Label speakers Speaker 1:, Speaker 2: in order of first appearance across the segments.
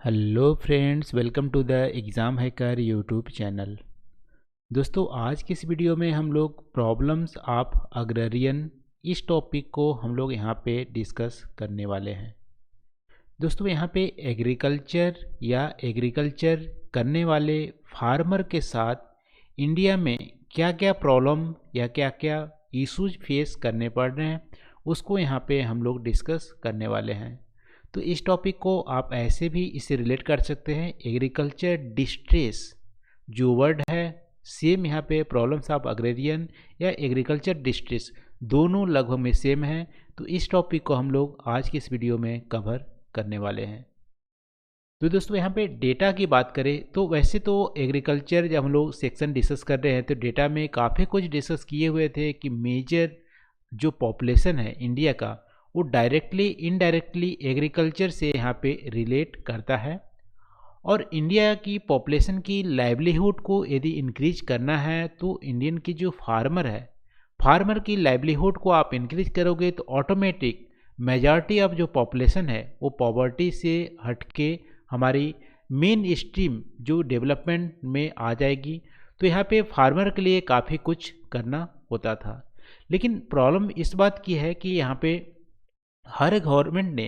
Speaker 1: Hello friends, welcome to the exam hacker YouTube channel. दोस्तों, आज की इस वीडियो में हम लोग प्रॉब्लम्स ऑफ अग्रेरियन इस टॉपिक को हम लोग यहाँ पे डिस्कस करने वाले हैं। दोस्तों, यहाँ पे एग्रीकल्चर या एग्रीकल्चर करने वाले फार्मर के साथ इंडिया में क्या क्या प्रॉब्लम या क्या क्या इश्यूज फेस करने पड़ रहे हैं उसको यहाँ पे हम लोग डिस्कस करने वाले हैं। तो इस टॉपिक को आप ऐसे भी इससे रिलेट कर सकते हैं। एग्रीकल्चर डिस्ट्रेस जो वर्ड है सेम यहाँ पे प्रॉब्लम्स ऑफ अग्रेरियन या एग्रीकल्चर डिस्ट्रेस दोनों लगभग में सेम है। तो इस टॉपिक को हम लोग आज की इस वीडियो में कवर करने वाले हैं। तो दोस्तों, यहाँ पे डेटा की बात करें तो वैसे तो एग्रीकल्चर जब हम लोग सेक्शन डिस्कस कर रहे हैं तो डेटा में काफ़ी कुछ डिस्कस किए हुए थे कि मेजर जो पॉपुलेशन है इंडिया का वो डायरेक्टली इनडायरेक्टली एग्रीकल्चर से यहाँ पे रिलेट करता है। और इंडिया की पॉपुलेशन की लाइवलीहुड को यदि इंक्रीज करना है तो इंडियन की जो फार्मर है, फार्मर की लाइवलीहुड को आप इंक्रीज करोगे तो ऑटोमेटिक मेजॉरिटी ऑफ जो पॉपुलेशन है वो पॉवर्टी से हटके हमारी मेन स्ट्रीम जो डेवलपमेंट में आ जाएगी। तो यहाँ पे फार्मर के लिए काफ़ी कुछ करना होता था। लेकिन प्रॉब्लम इस बात की है कि यहाँ पे हर गवर्नमेंट ने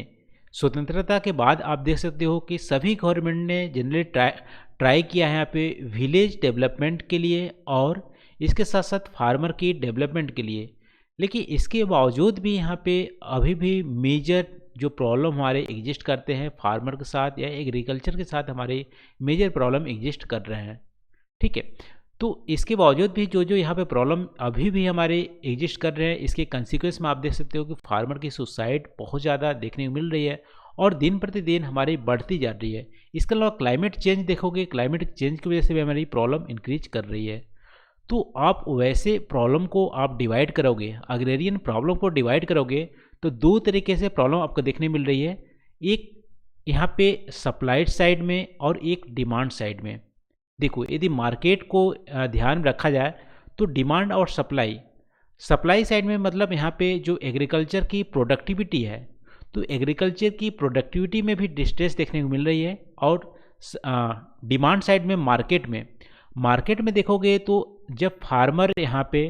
Speaker 1: स्वतंत्रता के बाद आप देख सकते हो कि सभी गवर्नमेंट ने जनरली ट्राई किया है यहाँ पे विलेज डेवलपमेंट के लिए और इसके साथ साथ फार्मर की डेवलपमेंट के लिए। लेकिन इसके बावजूद भी यहाँ पे अभी भी मेजर जो प्रॉब्लम हमारे एग्जिस्ट करते हैं फार्मर के साथ या एग्रीकल्चर के साथ हमारे मेजर प्रॉब्लम एग्जिस्ट कर रहे हैं। ठीक है, तो इसके बावजूद भी जो जो यहाँ पे प्रॉब्लम अभी भी हमारे एग्जिस्ट कर रहे हैं इसके कंसिक्वेंस में आप देख सकते हो कि फार्मर की सुसाइड बहुत ज़्यादा देखने को मिल रही है और दिन प्रतिदिन हमारी बढ़ती जा रही है। इसके अलावा क्लाइमेट चेंज देखोगे, क्लाइमेट चेंज की वजह से भी हमारी प्रॉब्लम इंक्रीज कर रही है। तो आप वैसे प्रॉब्लम को आप डिवाइड करोगे, अग्रेरियन प्रॉब्लम को डिवाइड करोगे तो दो तरीके से प्रॉब्लम आपको देखने मिल रही है। एक यहाँ पे सप्लाई साइड में और एक डिमांड साइड में। देखो, यदि मार्केट को ध्यान रखा जाए तो डिमांड और सप्लाई साइड में मतलब यहाँ पे जो एग्रीकल्चर की प्रोडक्टिविटी है तो एग्रीकल्चर की प्रोडक्टिविटी में भी डिस्ट्रेस देखने को मिल रही है। और डिमांड साइड में मार्केट में देखोगे तो जब फार्मर यहाँ पे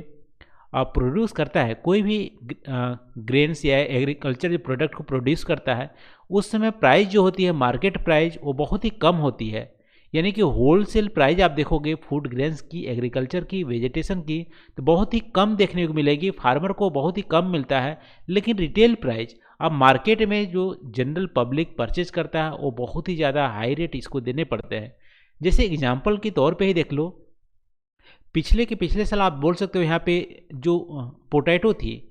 Speaker 1: प्रोड्यूस करता है कोई भी ग्रेन्स या एग्रीकल्चर जो प्रोडक्ट को प्रोड्यूस करता है उस समय प्राइस जो होती है मार्केट प्राइस वो बहुत ही कम होती है। यानी कि होलसेल प्राइस आप देखोगे फूड ग्रेन्स की, एग्रीकल्चर की, वेजिटेशन की तो बहुत ही कम देखने को मिलेगी, फार्मर को बहुत ही कम मिलता है। लेकिन रिटेल प्राइस अब मार्केट में जो जनरल पब्लिक परचेज करता है वो बहुत ही ज़्यादा हाई रेट इसको देने पड़ते हैं। जैसे एग्जांपल के तौर पे ही देख लो, पिछले साल आप बोल सकते हो यहाँ पे जो पोटैटो थी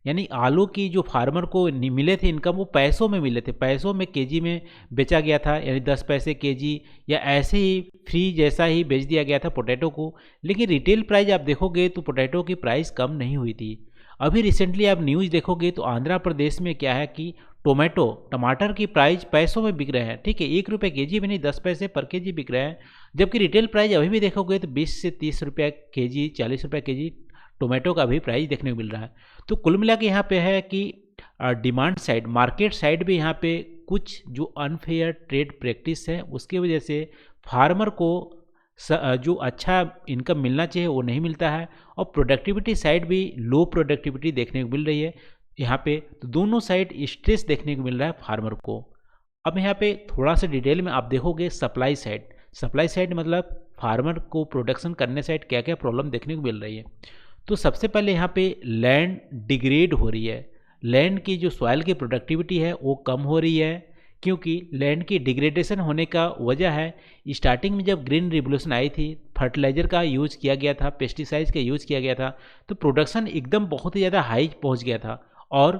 Speaker 1: यानी आलू की जो फार्मर को मिले थे इनकम वो पैसों में मिले थे, पैसों में केजी में बेचा गया था, यानी 10 पैसे केजी या ऐसे ही फ्री जैसा ही बेच दिया गया था पोटैटो को। लेकिन रिटेल प्राइस आप देखोगे तो पोटैटो की प्राइस कम नहीं हुई थी। अभी रिसेंटली आप न्यूज़ देखोगे तो आंध्र प्रदेश में क्या है कि टमाटर की प्राइस पैसों में बिक रहे हैं। ठीक है, 1 रुपये केजी में नहीं 10 पैसे पर केजी बिक रहे हैं। जबकि रिटेल प्राइस अभी भी देखोगे तो 20 से 30 रुपये केजी, 40 रुपये केजी टोमेटो का भी प्राइस देखने को मिल रहा है। तो कुल मिला के यहाँ पे है कि डिमांड साइड, मार्केट साइड भी यहाँ पे कुछ जो अनफेयर ट्रेड प्रैक्टिस है उसकी वजह से फार्मर को जो अच्छा इनकम मिलना चाहिए वो नहीं मिलता है। और प्रोडक्टिविटी साइड भी लो प्रोडक्टिविटी देखने को मिल रही है यहाँ पे। तो दोनों साइड स्ट्रेस देखने को मिल रहा है फार्मर को। अब यहाँ पे थोड़ा सा डिटेल में आप देखोगे सप्लाई साइड मतलब फार्मर को प्रोडक्शन करने साइड क्या क्या प्रॉब्लम देखने को मिल रही है। तो सबसे पहले यहाँ पे लैंड डिग्रेड हो रही है, लैंड की जो सॉइल की प्रोडक्टिविटी है वो कम हो रही है। क्योंकि लैंड की डिग्रेडेशन होने का वजह है स्टार्टिंग में जब ग्रीन रिवोल्यूशन आई थी फर्टिलाइज़र का यूज़ किया गया था, पेस्टिसाइड्स का यूज़ किया गया था तो प्रोडक्शन एकदम बहुत ही ज़्यादा हाई पहुँच गया था और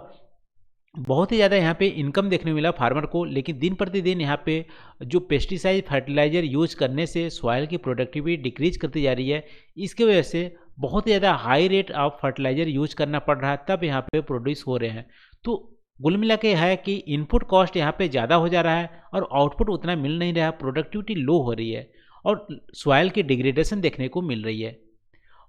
Speaker 1: बहुत ही ज़्यादा यहाँ पे इनकम देखने को मिला फार्मर को। लेकिन दिन प्रतिदिन यहाँ पे जो पेस्टिसाइड फर्टिलाइज़र यूज करने से सॉइल की प्रोडक्टिविटी डिक्रीज करती जा रही है। इसकी वजह से बहुत ही ज़्यादा high rate of fertiliser use करना पड़ रहा है, तब यहाँ पे प्रोड्यूस हो रहे हैं। तो कुल मिला के है कि इनपुट कॉस्ट यहाँ पे ज़्यादा हो जा रहा है और आउटपुट उतना मिल नहीं रहा, प्रोडक्टिविटी लो हो रही है और सॉइल की डिग्रेडेशन देखने को मिल रही है।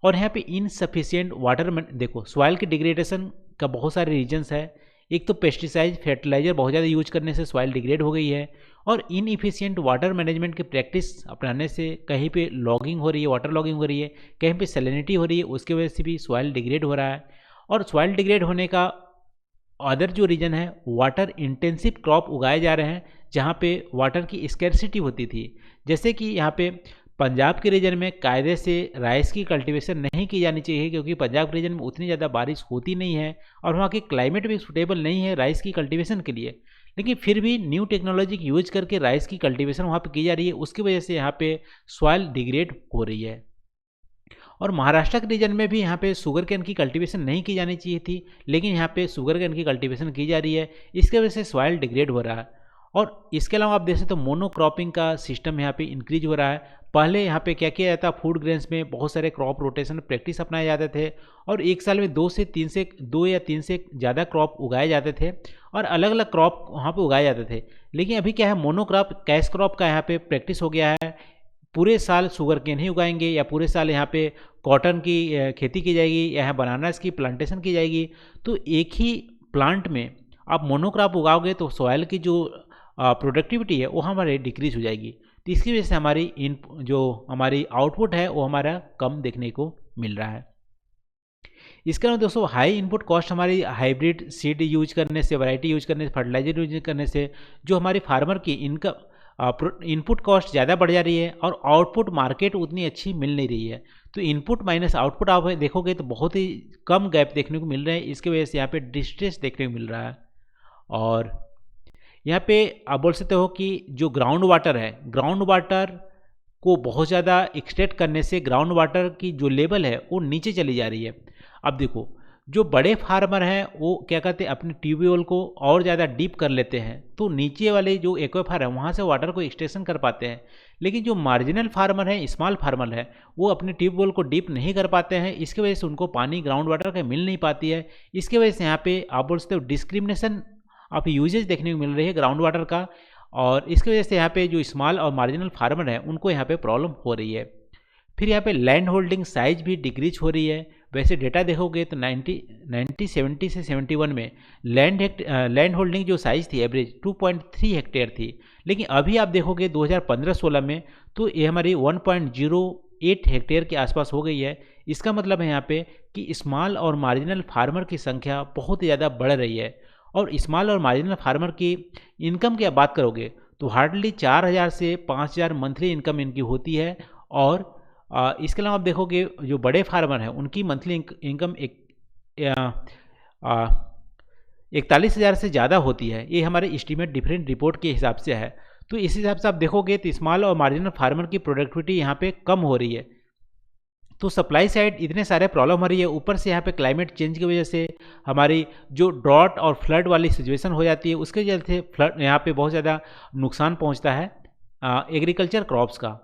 Speaker 1: और यहाँ पे इनसफिशियंट वाटर, देखो सॉइल की डिग्रेडेशन का बहुत सारे रीजन्स है। एक तो पेस्टिसाइड फर्टिलाइज़र बहुत ज़्यादा यूज करने से सॉइल डिग्रेड हो गई है और इनएफिशिएंट वाटर मैनेजमेंट की प्रैक्टिस अपनाने से कहीं पे लॉगिंग हो रही है, वाटर लॉगिंग हो रही है, कहीं पे सैलिनिटी हो रही है, उसकी वजह से भी सॉइल डिग्रेड हो रहा है। और सॉइल डिग्रेड होने का अदर जो रीजन है, वाटर इंटेंसिव क्रॉप उगाए जा रहे हैं जहाँ पे वाटर की स्कैर्सिटी होती थी। जैसे कि यहाँ पे पंजाब के रीजन में कायदे से राइस की कल्टीवेशन नहीं की जानी चाहिए, क्योंकि पंजाब के रीजन में उतनी ज़्यादा बारिश होती नहीं है और वहाँ की क्लाइमेट भी सूटेबल नहीं है राइस की कल्टीवेशन के लिए। लेकिन फिर भी न्यू टेक्नोलॉजी की यूज करके राइस की कल्टीवेशन वहाँ पे की जा रही है, उसकी वजह से यहाँ पे सॉइल डिग्रेड हो रही है। और महाराष्ट्र के रीजन में भी यहाँ पे शुगर कैन की कल्टीवेशन नहीं की जानी चाहिए थी, लेकिन यहाँ पे शुगर कैन की कल्टीवेशन की जा रही है, इसके वजह से सॉइल डिग्रेड हो रहा है। और इसके अलावा आप देख सकते हो मोनोक्रॉपिंग का सिस्टम यहाँ पे इंक्रीज हो रहा है। पहले यहाँ पे क्या किया जाता, फूड ग्रेन्स में बहुत सारे क्रॉप रोटेशन प्रैक्टिस अपनाए जाते थे और एक साल में दो या तीन से ज़्यादा क्रॉप उगाए जाते थे और अलग अलग क्रॉप वहाँ पे उगाए जाते थे। लेकिन अभी क्या है, मोनोक्रॉप कैश क्रॉप का यहाँ पे प्रैक्टिस हो गया है। पूरे साल शुगर केन ही उगाएंगे या पूरे साल यहाँ पे कॉटन की खेती की जाएगी या यहाँ बनानास की प्लांटेशन की जाएगी। तो एक ही प्लांट में आप मोनोक्रॉप उगाओगे तो सॉइल की जो प्रोडक्टिविटी है वो हमारे डिक्रीज हो जाएगी। तो इसकी वजह से हमारी आउटपुट है वो हमारा कम देखने को मिल रहा है। इसके अलावा दोस्तों हाई इनपुट कॉस्ट हमारी हाइब्रिड सीड यूज करने से, वैरायटी यूज करने से, फर्टिलाइजर यूज करने से जो हमारी फार्मर की इनपुट कॉस्ट ज़्यादा बढ़ जा रही है और आउटपुट मार्केट उतनी अच्छी मिल नहीं रही है। तो इनपुट माइनस आउटपुट आप देखोगे तो बहुत ही कम गैप देखने को मिल रहे हैं। इसकी वजह से यहाँ पे डिस्ट्रेस देखने को मिल रहा है। और यहाँ पे आप बोल सकते हो कि जो ग्राउंड वाटर है, ग्राउंड वाटर को बहुत ज़्यादा एक्सट्रैक्ट करने से ग्राउंड वाटर की जो लेवल है वो नीचे चली जा रही है। अब देखो जो बड़े फार्मर हैं वो क्या करते हैं, अपने ट्यूबवेल को और ज़्यादा डीप कर लेते हैं तो नीचे वाले जो एक्वाफर है वहाँ से वाटर को एक्सट्रैक्शन कर पाते हैं। लेकिन जो मार्जिनल फार्मर है, स्मॉल फार्मर है, वो अपने ट्यूबवेल को डीप नहीं कर पाते हैं। इसकी वजह से उनको पानी ग्राउंड वाटर का मिल नहीं पाती है। इसकी वजह से यहाँ पे आप बोल सकते हो डिस्क्रिमिनेशन ऑफ यूजेज देखने को मिल रही है ग्राउंड वाटर का। और इसकी वजह से यहाँ पे जो स्मॉल और मार्जिनल फार्मर है उनको यहाँ पे प्रॉब्लम हो रही है। फिर यहाँ पे लैंड होल्डिंग साइज भी डिक्रीज हो रही है। वैसे डेटा देखोगे तो 1970 से 71 में लैंड होल्डिंग जो साइज़ थी एवरेज 2.3 हेक्टेयर थी, लेकिन अभी आप देखोगे 2015-16 में तो ये हमारी 1.08 हेक्टेयर के आसपास हो गई है। इसका मतलब है यहाँ पे कि स्मॉल और मार्जिनल फार्मर की संख्या बहुत ही ज़्यादा बढ़ रही है। और स्मॉल और मार्जिनल फार्मर की इनकम की आप बात करोगे तो हार्डली 4000 से 5000 मंथली इनकम इनकी होती है। और इसके अलावा आप देखोगे जो बड़े फार्मर हैं उनकी मंथली इनकम 41,000 से ज़्यादा होती है। ये हमारे एस्टीमेट डिफरेंट रिपोर्ट के हिसाब से है। तो इस हिसाब से आप देखोगे तो स्मॉल और मार्जिनल फार्मर की प्रोडक्टिविटी यहाँ पे कम हो रही है। तो सप्लाई साइड इतने सारे प्रॉब्लम हो रही है, ऊपर से यहाँ पे क्लाइमेट चेंज की वजह से हमारी जो ड्रॉट और फ्लड वाली सिचुएशन हो जाती है, उसके चलते फ्लड यहाँ पे बहुत ज़्यादा नुकसान पहुँचता है एग्रीकल्चर क्रॉप्स का।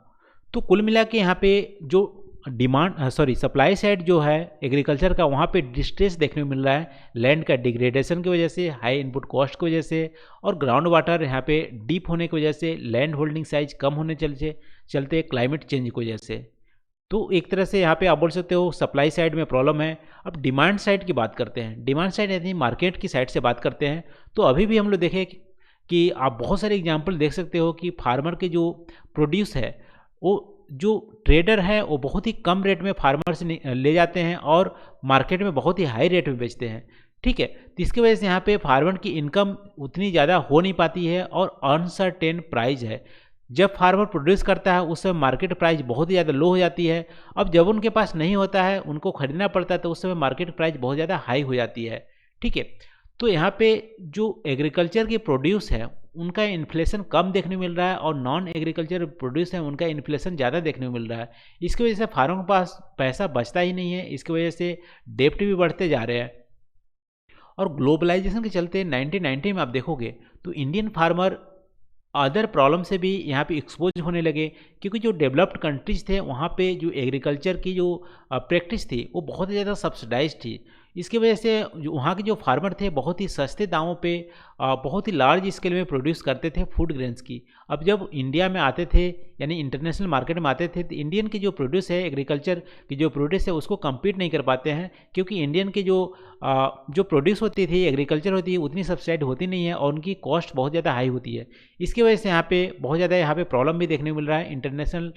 Speaker 1: तो कुल मिला के यहाँ पे जो सप्लाई साइड जो है एग्रीकल्चर का, वहाँ पे डिस्ट्रेस देखने को मिल रहा है लैंड का डिग्रेडेशन की वजह से, हाई इनपुट कॉस्ट की वजह से और ग्राउंड वाटर यहाँ पे डीप होने की वजह से, लैंड होल्डिंग साइज कम होने चलते क्लाइमेट चेंज की वजह से। तो एक तरह से यहाँ पे आप बोल सकते हो सप्लाई साइड में प्रॉब्लम है। अब डिमांड साइड की बात करते हैं। डिमांड साइड यानी मार्केट की साइड से बात करते हैं तो अभी भी हम लोग देखें कि आप बहुत सारे एग्जाम्पल देख सकते हो कि फार्मर के जो प्रोड्यूस है वो जो ट्रेडर है वो बहुत ही कम रेट में फार्मर से ले जाते हैं और मार्केट में बहुत ही हाई रेट में बेचते हैं। ठीक है, तो इसकी वजह से यहाँ पे फार्मर की इनकम उतनी ज़्यादा हो नहीं पाती है और अनसर्टेन प्राइस है। जब फार्मर प्रोड्यूस करता है उस समय मार्केट प्राइस बहुत ही ज़्यादा लो हो जाती है। अब जब उनके पास नहीं होता है, उनको खरीदना पड़ता है, तो उस समय मार्केट प्राइस बहुत ज़्यादा हाई हो जाती है। ठीक है, तो यहाँ पे जो एग्रीकल्चर के प्रोड्यूस है उनका इन्फ्लेशन कम देखने को मिल रहा है और नॉन एग्रीकल्चर प्रोड्यूस है उनका इन्फ्लेशन ज़्यादा देखने को मिल रहा है। इसकी वजह से फार्मर के पास पैसा बचता ही नहीं है। इसकी वजह से डेप्ट भी बढ़ते जा रहे हैं। और ग्लोबलाइजेशन के चलते 1990 में आप देखोगे तो इंडियन फार्मर अदर प्रॉब्लम से भी यहाँ पे एक्सपोज होने लगे, क्योंकि जो डेवलप्ड कंट्रीज थे वहाँ पे जो एग्रीकल्चर की जो प्रैक्टिस थी वो बहुत ही ज़्यादा सब्सिडाइज थी। इसकी वजह से जो वहाँ के जो फार्मर थे बहुत ही सस्ते दामों पे बहुत ही लार्ज स्केल में प्रोड्यूस करते थे फूड ग्रेन्स की। अब जब इंडिया में आते थे यानी इंटरनेशनल मार्केट में आते थे तो इंडियन की जो प्रोड्यूस है, एग्रीकल्चर की जो प्रोड्यूस है उसको कम्पीट नहीं कर पाते हैं, क्योंकि इंडियन की जो प्रोड्यूस होती थी, एग्रीकल्चर होती है, उतनी सब्सिडाइड होती नहीं है और उनकी कॉस्ट बहुत ज़्यादा हाई होती है। इसकी वजह से यहाँ पे बहुत ज़्यादा यहाँ पे प्रॉब्लम भी देखने को मिल रहा है। इंटरनेशनल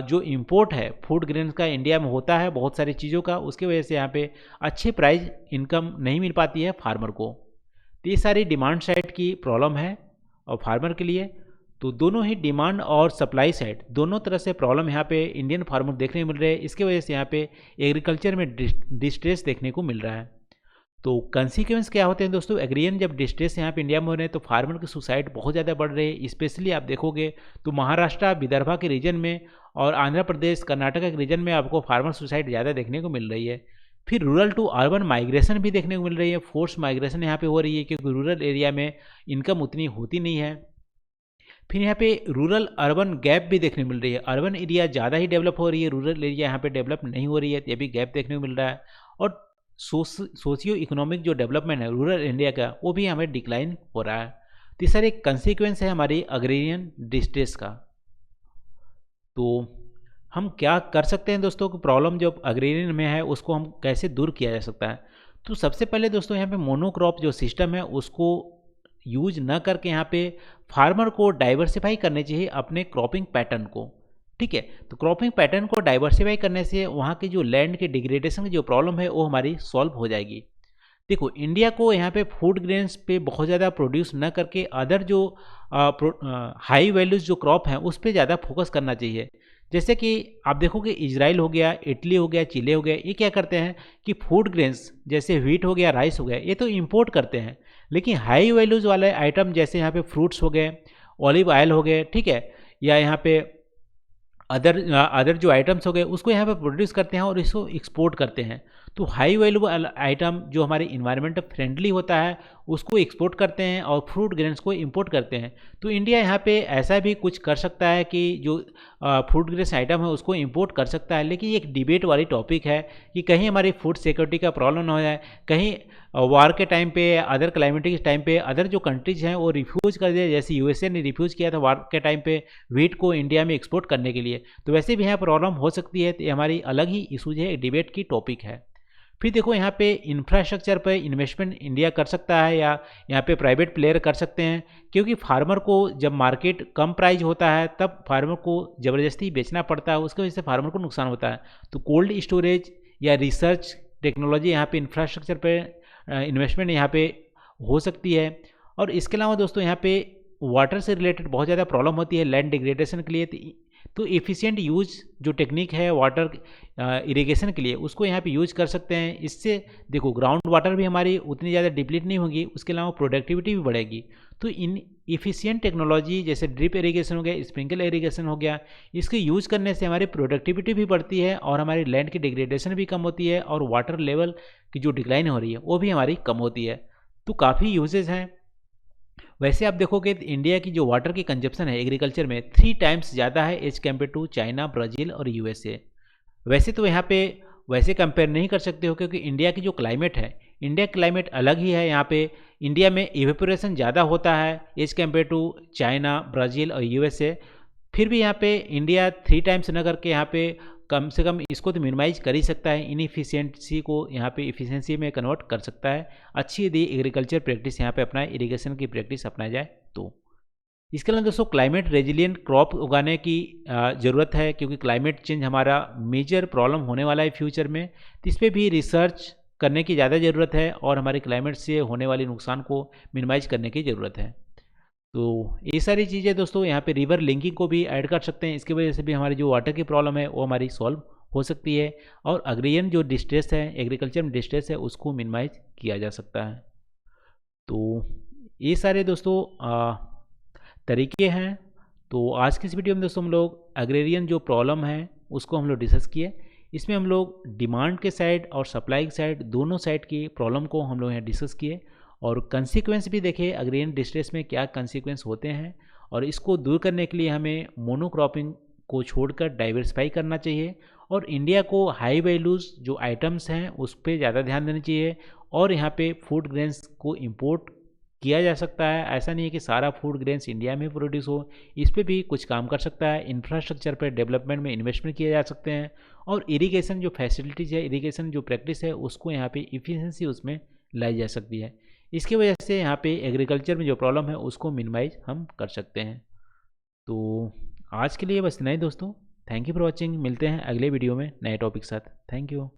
Speaker 1: जो इम्पोर्ट है फूड ग्रेन्स का इंडिया में होता है बहुत सारी चीज़ों का, उसकी वजह से यहाँ पे अच्छी प्राइस इनकम नहीं मिल पाती है फार्मर को। तो ये सारी डिमांड साइड की प्रॉब्लम है और फार्मर के लिए। तो दोनों ही डिमांड और सप्लाई साइड दोनों तरह से प्रॉब्लम यहाँ पे इंडियन फार्मर देखने को मिल रहे हैं। इसकी वजह से यहाँ पे एग्रीकल्चर में डिस्ट्रेस देखने को मिल रहा है। तो कंसिक्वेंस क्या होते हैं दोस्तों, एग्रियन जब डिस्ट्रेस यहाँ पे इंडिया में हो रहे हैं तो फार्मर की सुसाइड बहुत ज़्यादा बढ़ रही है। स्पेशली आप देखोगे तो महाराष्ट्र, विदर्भा के रीजन में और आंध्र प्रदेश, कर्नाटका के रीजन में आपको फार्मर सुसाइड ज़्यादा देखने को मिल रही है। फिर रूरल टू अर्बन माइग्रेशन भी देखने को मिल रही है, फोर्स माइग्रेशन यहाँ पे हो रही है, क्योंकि रूरल एरिया में इनकम उतनी होती नहीं है। फिर यहाँ पे रूरल अर्बन गैप भी देखने को मिल रही है, अर्बन एरिया ज़्यादा ही डेवलप हो रही है, रूरल एरिया यहाँ पे डेवलप नहीं हो रही है, तो ये भी गैप देखने को मिल रहा है। और सोशियो इकोनॉमिक जो डेवलपमेंट है रूरल इंडिया का, वो भी हमें डिक्लाइन हो रहा है। तो ये सारे कंसिक्वेंस है हमारी अग्रेरियन डिस्ट्रेस का। तो हम क्या कर सकते हैं दोस्तों कि प्रॉब्लम जो अग्रेरियन में है उसको हम कैसे दूर किया जा सकता है। तो सबसे पहले दोस्तों यहाँ पे मोनोक्रॉप जो सिस्टम है उसको यूज न करके यहाँ पे फार्मर को डाइवर्सिफाई करने चाहिए अपने क्रॉपिंग पैटर्न को। ठीक है, तो क्रॉपिंग पैटर्न को डाइवर्सिफाई करने से वहाँ की जो लैंड के डिग्रेडेशन की जो प्रॉब्लम है वो हमारी सॉल्व हो जाएगी। देखो इंडिया को यहाँ पे फूड ग्रेन्स पे बहुत ज़्यादा प्रोड्यूस न करके अदर जो हाई वैल्यूज जो क्रॉप हैं उस पर ज़्यादा फोकस करना चाहिए। जैसे कि आप देखोगे इजराइल हो गया, इटली हो गया, चिले हो गया, ये क्या करते हैं कि फूड ग्रेन्स जैसे व्हीट हो गया, राइस हो गया, ये तो इंपोर्ट करते हैं, लेकिन हाई वैल्यूज वाले आइटम जैसे यहाँ पे फ्रूट्स हो गए, ऑलिव ऑयल हो गए, ठीक है, या यहाँ पे अदर जो आइटम्स हो गए उसको यहाँ पे प्रोड्यूस करते हैं और इसको एक्सपोर्ट करते हैं। तो हाई वैल्यू आइटम जो हमारे इन्वायरमेंट फ्रेंडली होता है उसको एक्सपोर्ट करते हैं और फ्रूट ग्रेन्स को इंपोर्ट करते हैं। तो इंडिया यहाँ पे ऐसा भी कुछ कर सकता है कि जो फूड ग्रेन्स आइटम है उसको इंपोर्ट कर सकता है, लेकिन ये एक डिबेट वाली टॉपिक है कि कहीं हमारी फूड सिक्योरिटी का प्रॉब्लम ना हो जाए, कहीं वार के टाइम पे, अदर क्लाइमेटिक टाइम पे अदर जो कंट्रीज हैं वो रिफ्यूज कर दिया, जैसे यूएसए ने रिफ्यूज़ किया था वार के टाइम पे व्हीट को इंडिया में एक्सपोर्ट करने के लिए। तो वैसे भी यहाँ प्रॉब्लम हो सकती है, तो ये हमारी अलग ही इशूज है, डिबेट की टॉपिक है। फिर देखो यहाँ पे इंफ्रास्ट्रक्चर पे इन्वेस्टमेंट इंडिया कर सकता है या यहाँ पे प्राइवेट प्लेयर कर सकते हैं, क्योंकि फार्मर को जब मार्केट कम प्राइस होता है तब फार्मर को ज़बरदस्ती बेचना पड़ता है, उसकी वजह से फार्मर को नुकसान होता है। तो कोल्ड स्टोरेज या रिसर्च टेक्नोलॉजी यहाँ पे इंफ्रास्ट्रक्चर पे इन्वेस्टमेंट यहाँ पे हो सकती है। और इसके अलावा दोस्तों यहाँ पे वाटर से रिलेटेड बहुत ज़्यादा प्रॉब्लम होती है लैंड डिग्रेडेशन के लिए, तो एफिशिएंट यूज जो टेक्निक है वाटर इरिगेशन के लिए उसको यहाँ पे यूज कर सकते हैं। इससे देखो ग्राउंड वाटर भी हमारी उतनी ज़्यादा डिप्लीट नहीं होगी, उसके अलावा प्रोडक्टिविटी भी बढ़ेगी। तो इन एफिशिएंट टेक्नोलॉजी जैसे ड्रिप इरिगेशन हो गया, स्प्रिंकल इरिगेशन हो गया, इसके यूज करने से हमारी प्रोडक्टिविटी भी बढ़ती है और हमारी लैंड की डिग्रेडेशन भी कम होती है और वाटर लेवल की जो डिक्लाइन हो रही है वो भी हमारी कम होती है। तो काफ़ी यूजेज हैं। वैसे आप देखोगे तो इंडिया की जो वाटर की कंजप्शन है एग्रीकल्चर में 3 टाइम्स ज़्यादा है as compared to China, Brazil और यूएसए। वैसे तो यहाँ पे वैसे कंपेयर नहीं कर सकते हो, क्योंकि इंडिया की जो क्लाइमेट है, इंडिया क्लाइमेट अलग ही है। यहाँ पे इंडिया में इवेपोरेशन ज़्यादा होता है as compared to China, Brazil और यूएसए। फिर भी यहाँ पे इंडिया 3 टाइम्स न करके यहाँ पे कम से कम इसको तो मिनिमाइज कर ही सकता है, इनएफिशिएंसी को यहाँ पे इफिशिएंसी में कन्वर्ट कर सकता है। अच्छी यदि एग्रीकल्चर प्रैक्टिस यहाँ पे अपनाए, इरिगेशन की प्रैक्टिस अपनाई जाए तो। इसके अलावा दोस्तों क्लाइमेट रेजिलिएंट क्रॉप उगाने की ज़रूरत है, क्योंकि क्लाइमेट चेंज हमारा मेजर प्रॉब्लम होने वाला है फ्यूचर में। तो इस पर भी रिसर्च करने की ज़्यादा ज़रूरत है और हमारे क्लाइमेट से होने वाले नुकसान को मिनिमाइज करने की ज़रूरत है। तो ये सारी चीज़ें दोस्तों यहाँ पे रिवर लिंकिंग को भी ऐड कर सकते हैं, इसकी वजह से भी हमारी जो वाटर की प्रॉब्लम है वो हमारी सॉल्व हो सकती है और अग्रियन जो डिस्ट्रेस है, एग्रीकल्चर में डिस्ट्रेस है, उसको मिनिमाइज किया जा सकता है। तो ये सारे दोस्तों तरीके हैं। तो आज की इस वीडियो में दोस्तों हम लोग एग्रेरियन जो प्रॉब्लम है उसको हम लोग डिस्कस किए। इसमें हम लोग डिमांड के साइड और सप्लाई के साइड दोनों साइड की प्रॉब्लम को हम लोग यहाँ डिस्कस किए और कंसिक्वेंस भी देखे अग्रेरियन डिस्ट्रेस में क्या कंसिक्वेंस होते हैं और इसको दूर करने के लिए हमें मोनोक्रॉपिंग को छोड़कर डाइवर्सिफाई करना चाहिए और इंडिया को हाई वैल्यूज़ जो आइटम्स हैं उस पर ज़्यादा ध्यान देना चाहिए। और यहाँ पे फूड ग्रेन्स को इंपोर्ट किया जा सकता है, ऐसा नहीं है कि सारा फूड ग्रेन्स इंडिया में प्रोड्यूस हो, इस पर भी कुछ काम कर सकता है। इंफ्रास्ट्रक्चर पर डेवलपमेंट में इन्वेस्टमेंट किए जा सकते हैं और इरिगेशन जो फैसिलिटीज़ है, इरिगेशन जो प्रैक्टिस है उसको यहाँ पे इफ़िशिएंसी उसमें लाई जा सकती है। इसकी वजह से यहाँ पे एग्रीकल्चर में जो प्रॉब्लम है उसको मिनिमाइज हम कर सकते हैं। तो आज के लिए बस इतना ही दोस्तों। Thank you for watching. मिलते हैं अगले वीडियो में नए टॉपिक के साथ। Thank you.